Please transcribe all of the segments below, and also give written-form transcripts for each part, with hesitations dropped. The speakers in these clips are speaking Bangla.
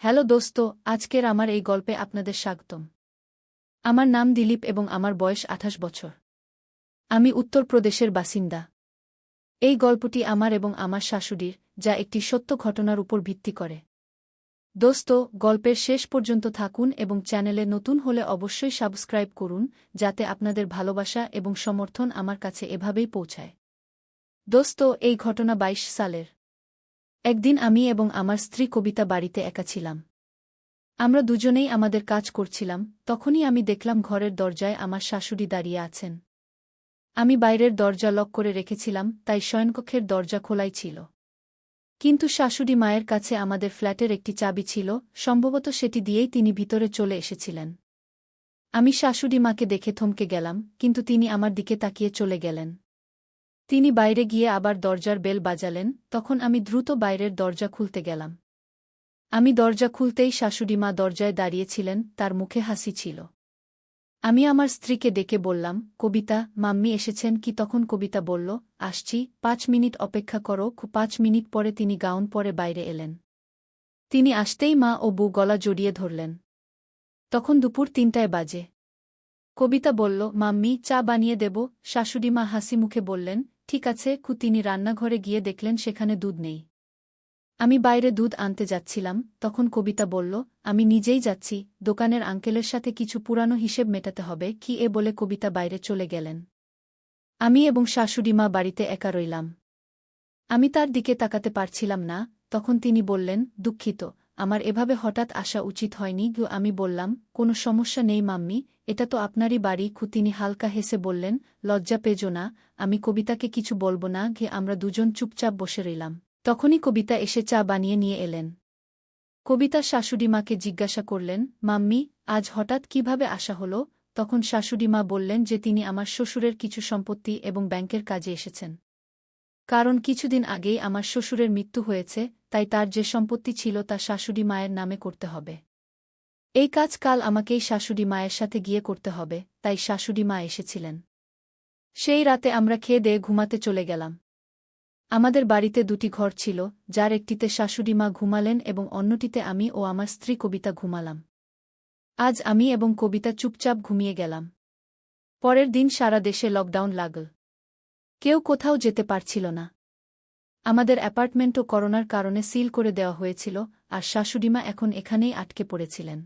হ্যালো দোস্ত, আজকের আমার এই গল্পে আপনাদের স্বাগতম। আমার নাম দিলীপ এবং আমার বয়স ২৮ বছর। আমি উত্তরপ্রদেশের বাসিন্দা। এই গল্পটি আমার এবং আমার শাশুড়ির, যা একটি সত্য ঘটনার উপর ভিত্তি করে। দোস্ত, গল্পের শেষ পর্যন্ত থাকুন এবং চ্যানেলে নতুন হলে অবশ্যই সাবস্ক্রাইব করুন, যাতে আপনাদের ভালোবাসা এবং সমর্থন আমার কাছে এভাবেই পৌঁছায়। দোস্ত, এই ঘটনা ২২ সালের। একদিন আমি এবং আমার স্ত্রী কবিতা বাড়িতে একা ছিলাম। আমরা দুজনেই আমাদের কাজ করছিলাম, তখনই আমি দেখলাম ঘরের দরজায় আমার শাশুড়ি দাঁড়িয়ে আছেন। আমি বাইরের দরজা লক করে রেখেছিলাম, তাই শয়নকক্ষের দরজা খোলাই ছিল। কিন্তু শাশুড়ি মায়ের কাছে আমাদের ফ্ল্যাটের একটি চাবি ছিল, সম্ভবত সেটি দিয়েই তিনি ভিতরে চলে এসেছিলেন। আমি শাশুড়ি মাকে দেখে থমকে গেলাম, কিন্তু তিনি আমার দিকে তাকিয়ে চলে গেলেন। তিনি বাইরে গিয়ে আবার দরজার বেল বাজালেন, তখন আমি দ্রুত বাইরের দরজা খুলতে গেলাম। আমি দরজা খুলতেই শাশুড়িমা দরজায় দাঁড়িয়েছিলেন, তার মুখে হাসি ছিল। আমি আমার স্ত্রীকে ডেকে বললাম, কবিতা, মাম্মি এসেছেন কি? তখন কবিতা বলল, আসছি, ৫ মিনিট অপেক্ষা করো। ৫ মিনিট পরে তিনি গাউন পরে বাইরে এলেন। তিনি আসতেই মা ও বউ গলা জড়িয়ে ধরলেন। তখন দুপুর ৩টায় বাজে। কবিতা বলল, মাম্মি, চা বানিয়ে দেব? শাশুড়িমা হাসি মুখে বললেন, ঠিক আছে। তিনি রান্নাঘরে গিয়ে দেখলেন সেখানে দুধ নেই। আমি বাইরে দুধ আনতে যাচ্ছিলাম, তখন কবিতা বলল, আমি নিজেই যাচ্ছি, দোকানের আঙ্কেলের সাথে কিছু পুরানো হিসেব মেটাতে হবে। বলে কবিতা বাইরে চলে গেলেন। আমি এবং শাশুড়িমা বাড়িতে একা রইলাম। আমি তার দিকে তাকাতে পারছিলাম না। তখন তিনি বললেন, দুঃখিত, আমার এভাবে হঠাৎ আসা উচিত হয়নি। আমি বললাম, কোনো সমস্যা নেই মাম্মি, এটা তো আপনারই বাড়ি। তিনি হালকা হেসে বললেন, লজ্জা পেজো না। আমি কবিতাকে কিছু বলব না। আমরা দুজন চুপচাপ বসে রইলাম। তখনই কবিতা এসে চা বানিয়ে নিয়ে এলেন। কবিতা শাশুড়িমাকে জিজ্ঞাসা করলেন, মাম্মি, আজ হঠাৎ কিভাবে আসা হলো? তখন শাশুড়িমা বললেন যে তিনি আমার শ্বশুরের কিছু সম্পত্তি এবং ব্যাংকের কাজে এসেছেন। কারণ কিছুদিন আগেই আমার শ্বশুরের মৃত্যু হয়েছে, তাই তার যে সম্পত্তি ছিল তা শাশুড়ি মায়ের নামে করতে হবে। এই কাজ কাল আমাকেই শাশুড়ি মায়ের সাথে গিয়ে করতে হবে, তাই শাশুড়ি মা এসেছিলেন। সেই রাতে আমরা খেয়ে দেয়ে ঘুমাতে চলে গেলাম। আমাদের বাড়িতে ২টি ঘর ছিল, যার একটিতে শাশুড়িমা ঘুমালেন এবং অন্যটিতে আমি ও আমার স্ত্রী কবিতা ঘুমালাম। আজ আমি এবং কবিতা চুপচাপ ঘুমিয়ে গেলাম। পরের দিন সারা দেশে লকডাউন লাগল। কেউ কোথাও যেতে পারছিল না। আমাদের অ্যাপার্টমেন্টও করোনার কারণে সিল করে দেওয়া হয়েছিল, আর শাশুড়িমা এখন এখানেই আটকে পড়েছিলেন।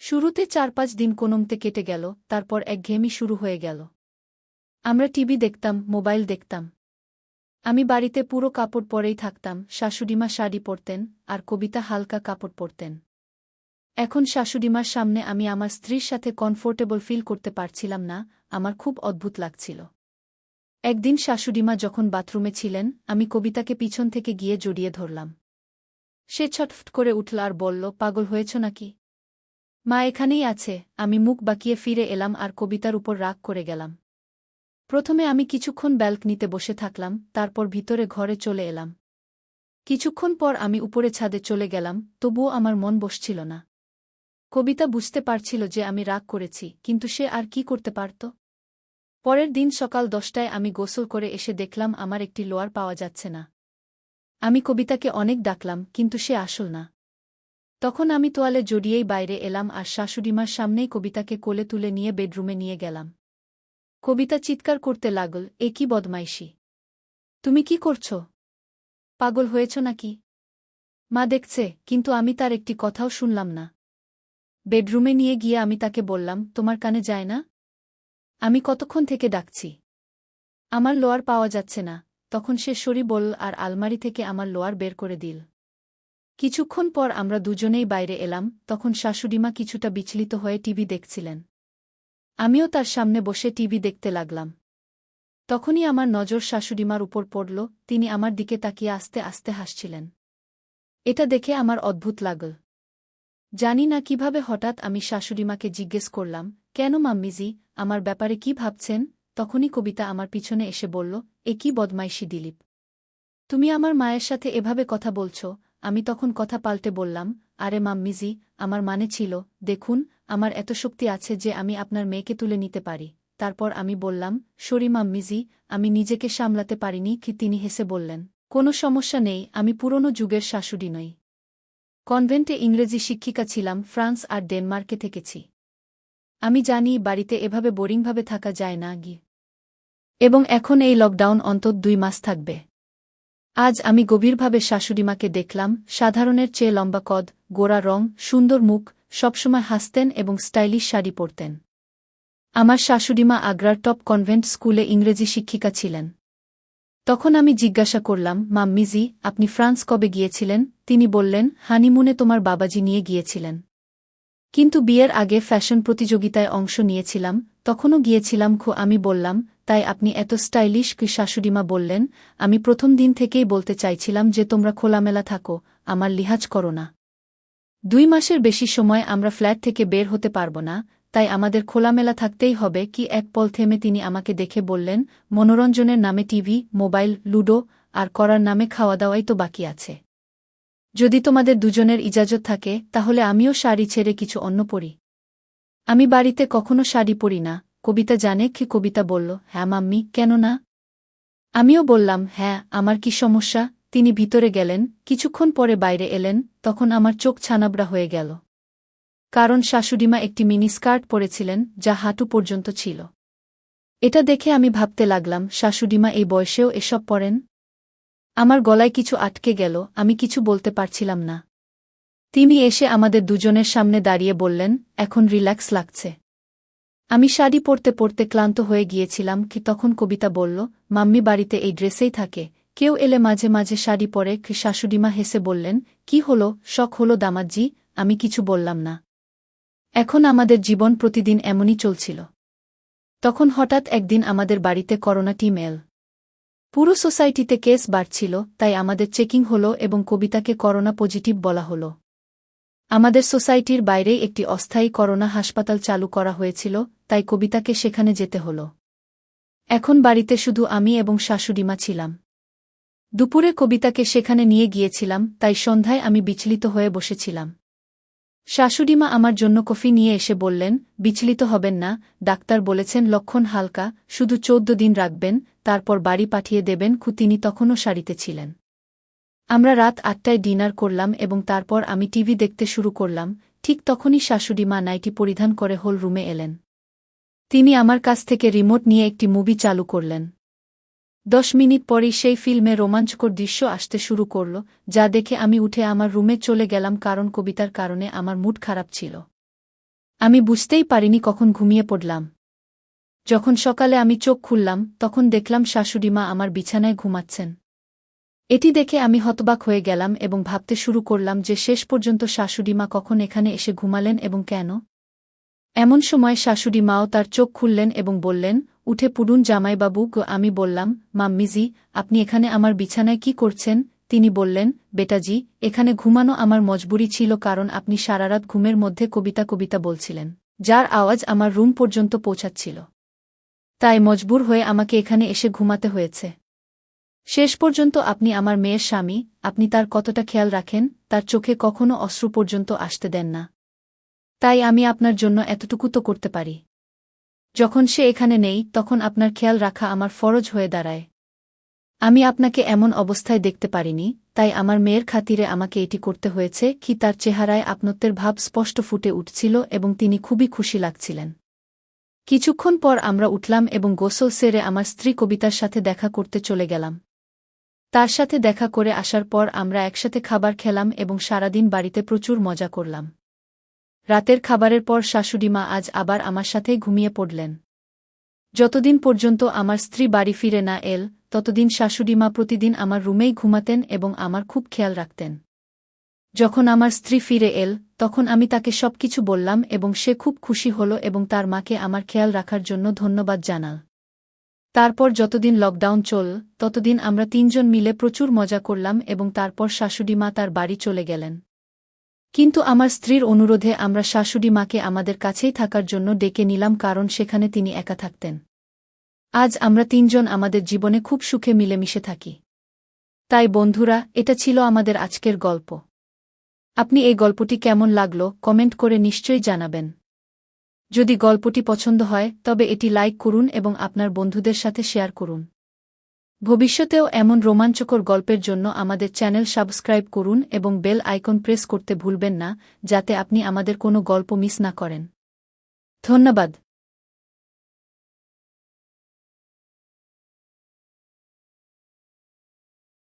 শুরুতে ৪-৫ দিন কোনোমতে কেটে গেল, তারপর একঘেয়েমি শুরু হয়ে গেল। আমরা টিভি দেখতাম, মোবাইল দেখতাম। আমি বাড়িতে পুরো কাপড় পরেই থাকতাম, শাশুড়িমা শাড়ি পরতেন, আর কবিতা হালকা কাপড় পরতেন। এখন শাশুড়িমার সামনে আমি আমার স্ত্রীর সাথে কমফোর্টেবল ফিল করতে পারছিলাম না, আমার খুব অদ্ভুত লাগছিল। একদিন শাশুড়িমা যখন বাথরুমে ছিলেন, আমি কবিতাকে পিছন থেকে গিয়ে জড়িয়ে ধরলাম। সে ছটফট করে উঠল আর বলল, পাগল হয়েছ নাকি? মা এখানেই আছে। আমি মুখ বাঁকিয়ে ফিরে এলাম আর কবিতার উপর রাগ করে গেলাম। প্রথমে আমি কিছুক্ষণ ব্যালকনিতে বসে থাকলাম, তারপর ভিতরে ঘরে চলে এলাম। কিছুক্ষণ পর আমি উপরে ছাদে চলে গেলাম, তবুও আমার মন বসছিল না। কবিতা বুঝতে পারছিল যে আমি রাগ করেছি, কিন্তু সে আর কি করতে পারত? পরের দিন সকাল ১০টায় আমি গোসল করে এসে দেখলাম আমার একটি লোয়ার পাওয়া যাচ্ছে না। আমি কবিতাকে অনেক ডাকলাম, কিন্তু সে আসল না। তখন আমি তোয়ালে জড়িয়েই বাইরে এলাম আর শাশুড়িমার সামনেই কবিতাকে কোলে তুলে নিয়ে বেডরুমে নিয়ে গেলাম। কবিতা চিৎকার করতে লাগল, এ কি বদমাইশি! তুমি কি করছ? পাগল হয়েছ নাকি? মা দেখছে, কিন্তু আমি তার একটি কথাও শুনলাম না। বেডরুমে নিয়ে গিয়ে আমি তাকে বললাম, তোমার কানে যায় না? আমি কতক্ষণ থেকে ডাকছি, আমার লোয়ার পাওয়া যাচ্ছে না। তখন সে সরি বলল আর আলমারি থেকে আমার লোয়ার বের করে দিল। কিছুক্ষণ পর আমরা দুজনেই বাইরে এলাম, তখন শাশুড়িমা কিছুটা বিচলিত হয়ে টিভি দেখছিলেন। আমিও তার সামনে বসে টিভি দেখতে লাগলাম। তখনই আমার নজর শাশুড়িমার উপর পড়ল, তিনি আমার দিকে তাকিয়ে আস্তে আস্তে হাসছিলেন। এটা দেখে আমার অদ্ভুত লাগল। জানি না কিভাবে হঠাৎ আমি শাশুড়িমাকে জিজ্ঞেস করলাম, কেন মাম্মিজি, আমার ব্যাপারে কি ভাবছেন? তখনই কবিতা আমার পিছনে এসে বলল, এ কি বদমাইশি দিলীপ! তুমি আমার মায়ের সাথে এভাবে কথা বলছ। আমি তখন কথা পাল্টে বললাম, আরে মাম্মিজি, আমার মানে ছিল, দেখুন, আমার এত শক্তি আছে যে আমি আপনার মেয়েকে তুলে নিতে পারি। তারপর আমি বললাম, সরি মাম্মিজি, আমি নিজেকে সামলাতে পারিনি। তিনি হেসে বললেন, কোনো সমস্যা নেই, আমি পুরনো যুগের শাশুড়ি নই। কনভেন্টে ইংরেজি শিক্ষিকা ছিলাম, ফ্রান্স আর ডেনমার্কে থেকেছি। আমি জানি বাড়িতে এভাবে বোরিংভাবে থাকা যায় না এবং এখন এই লকডাউন অন্তত 2 মাস থাকবে। আজ আমি গভীরভাবে শাশুড়িমাকে দেখলাম, সাধারণের চেয়ে লম্বা কদ, গোরা রং, সুন্দর মুখ, সবসময় হাসতেন এবং স্টাইলিশ শাড়ি পরতেন। আমার শাশুড়িমা আগ্রার টপ কনভেন্ট স্কুলে ইংরেজি শিক্ষিকা ছিলেন। তখন আমি জিজ্ঞাসা করলাম, মাম্মিজি, আপনি ফ্রান্স কবে গিয়েছিলেন? তিনি বললেন, হানিমুনে তোমার বাবাজি নিয়ে গিয়েছিলেন। কিন্তু বিয়ের আগে ফ্যাশন প্রতিযোগিতায় অংশ নিয়েছিলাম, তখনও গিয়েছিলাম। আমি বললাম, তাই আপনি এত স্টাইলিশ কি? শাশুড়িমা বললেন, আমি প্রথম দিন থেকেই বলতে চাইছিলাম যে তোমরা খোলামেলা থাকো, আমার লিহাজ করো না। 2 মাসের বেশি সময় আমরা ফ্ল্যাট থেকে বের হতে পারব না, তাই আমাদের খোলামেলা থাকতেই হবে। এক পল থেমে তিনি আমাকে দেখে বললেন, মনোরঞ্জনের নামে টিভি, মোবাইল, লুডো আর করার নামে খাওয়া দাওয়াই তো বাকি আছে। যদি তোমাদের দুজনের ইজাজত থাকে তাহলে আমিও শাড়ি ছেড়ে কিছু অন্য পরি। আমি বাড়িতে কখনো শাড়ি পরি না। কবিতা জানে কি? কবিতা বলল, হ্যাঁ মাম্মি, কেন না? আমিও বললাম, হ্যাঁ, আমার কি সমস্যা? তিনি ভিতরে গেলেন, কিছুক্ষণ পরে বাইরে এলেন, তখন আমার চোখ ছানাবড়া হয়ে গেল। কারণ শাশুড়িমা একটি মিনি স্কার্ট পরেছিলেন, যা হাঁটু পর্যন্ত ছিল। এটা দেখে আমি ভাবতে লাগলাম, শাশুড়িমা এই বয়সেও এসব পরেন? আমার গলায় কিছু আটকে গেল, আমি কিছু বলতে পারছিলাম না। তিনি এসে আমাদের দুজনের সামনে দাঁড়িয়ে বললেন, এখন রিল্যাক্স লাগছে? আমি শাড়ি পরতে পরতে ক্লান্ত হয়ে গিয়েছিলাম। তখন কবিতা বলল, মাম্মি বাড়িতে এই ড্রেসেই থাকে, কেউ এলে মাঝে মাঝে শাড়ি পরে। শাশুড়িমা হেসে বললেন, কি হলো, শখ হলো দামাজ্জি? আমি কিছু বললাম না। এখন আমাদের জীবন প্রতিদিন এমনই চলছিল। তখন হঠাৎ একদিন আমাদের বাড়িতে করোনা টিম এল। পুরো সোসাইটিতে কেস বাড়ছিল, তাই আমাদের চেকিং হলো এবং কবিতাকে করোনা পজিটিভ বলা হলো। আমাদের সোসাইটির বাইরেই একটি অস্থায়ী করোনা হাসপাতাল চালু করা হয়েছিল, তাই কবিতাকে সেখানে যেতে হলো। এখন বাড়িতে শুধু আমি এবং শাশুড়িমা ছিলাম। দুপুরে কবিতাকে সেখানে নিয়ে গিয়েছিলাম, তাই সন্ধ্যায় আমি বিচলিত হয়ে বসেছিলাম। শাশুড়িমা আমার জন্য কফি নিয়ে এসে বললেন, বিচলিত হবেন না, ডাক্তার বলেছেন লক্ষণ হালকা, শুধু 14 দিন রাখবেন, তারপর বাড়ি পাঠিয়ে দেবেন। তিনি তখনও শাড়িতে ছিলেন। আমরা রাত 8টায় ডিনার করলাম এবং তারপর আমি টিভি দেখতে শুরু করলাম। ঠিক তখনই শাশুড়িমা নাইটি পরিধান করে হল রুমে এলেন। তিনি আমার কাছ থেকে রিমোট নিয়ে একটি মুভি চালু করলেন। 10 মিনিট পরেই সেই ফিল্মে রোমাঞ্চকর দৃশ্য আসতে শুরু করল, যা দেখে আমি উঠে আমার রুমে চলে গেলাম, কারণ কবিতার কারণে আমার মুড খারাপ ছিল। আমি বুঝতেই পারিনি কখন ঘুমিয়ে পড়লাম। যখন সকালে আমি চোখ খুললাম, তখন দেখলাম শাশুড়িমা আমার বিছানায় ঘুমাচ্ছেন। এটি দেখে আমি হতবাক হয়ে গেলাম এবং ভাবতে শুরু করলাম যে শেষ পর্যন্ত শাশুড়িমা কখন এখানে এসে ঘুমালেন এবং কেন। এমন সময় শাশুড়িমাও তার চোখ খুললেন এবং বললেন, উঠে পড়ুন জামাইবাবু। আমি বললাম, মাম্মিজি, আপনি এখানে আমার বিছানায় কি করছেন? তিনি বললেন, বেটাজি, এখানে ঘুমানো আমার মজবুরি ছিল, কারণ আপনি সারারাত ঘুমের মধ্যে কবিতা কবিতা বলছিলেন, যার আওয়াজ আমার রুম পর্যন্ত পৌঁছাচ্ছিল। তাই মজবুর হয়ে আমাকে এখানে এসে ঘুমাতে হয়েছে। শেষ পর্যন্ত আপনি আমার মেয়ের স্বামী, আপনি তার কতটা খেয়াল রাখেন, তার চোখে কখনো অশ্রু পর্যন্ত আসতে দেন না। তাই আমি আপনার জন্য এতটুকু তো করতে পারি। যখন সে এখানে নেই, তখন আপনার খেয়াল রাখা আমার ফরজ হয়ে দাঁড়ায়। আমি আপনাকে এমন অবস্থায় দেখতে পারিনি, তাই আমার মেয়ের খাতিরে আমাকে এটি করতে হয়েছে। তার চেহারায় আপনত্বের ভাব স্পষ্ট ফুটে উঠছিল এবং তিনি খুবই খুশি লাগছিলেন। কিছুক্ষণ পর আমরা উঠলাম এবং গোসল সেরে আমার স্ত্রী কবিতার সাথে দেখা করতে চলে গেলাম। তার সাথে দেখা করে আসার পর আমরা একসাথে খাবার খেলাম এবং সারাদিন বাড়িতে প্রচুর মজা করলাম। রাতের খাবারের পর শাশুড়িমা আজ আবার আমার সাথেই ঘুমিয়ে পড়লেন। যতদিন পর্যন্ত আমার স্ত্রী বাড়ি ফিরে না এল, ততদিন শাশুড়িমা প্রতিদিন আমার রুমেই ঘুমাতেন এবং আমার খুব খেয়াল রাখতেন। যখন আমার স্ত্রী ফিরে এল, তখন আমি তাকে সবকিছু বললাম এবং সে খুব খুশি হল এবং তার মাকে আমার খেয়াল রাখার জন্য ধন্যবাদ জানাল। তারপর যতদিন লকডাউন চল, ততদিন আমরা 3 জন মিলে প্রচুর মজা করলাম এবং তারপর শাশুড়িমা তার বাড়ি চলে গেলেন। কিন্তু আমার স্ত্রীর অনুরোধে আমরা শাশুড়িমাকে আমাদের কাছেই থাকার জন্য ডেকে নিলাম, কারণ সেখানে তিনি একা থাকতেন। আজ আমরা 3 জন আমাদের জীবনে খুব সুখে মিলেমিশে থাকি। তাই বন্ধুরা, এটা ছিল আমাদের আজকের গল্প। আপনি এই গল্পটি কেমন লাগলো কমেন্ট করে নিশ্চয়ই জানাবেন। যদি গল্পটি পছন্দ হয় তবে এটি লাইক করুন এবং আপনার বন্ধুদের সাথে শেয়ার করুন। ভবিষ্যতেও এমন রোমাঞ্চকর গল্পের জন্য আমাদের চ্যানেল সাবস্ক্রাইব করুন এবং বেল আইকন প্রেস করতে ভুলবেন না যাতে আপনি আমাদের কোনো গল্প মিস না করেন। ধন্যবাদ।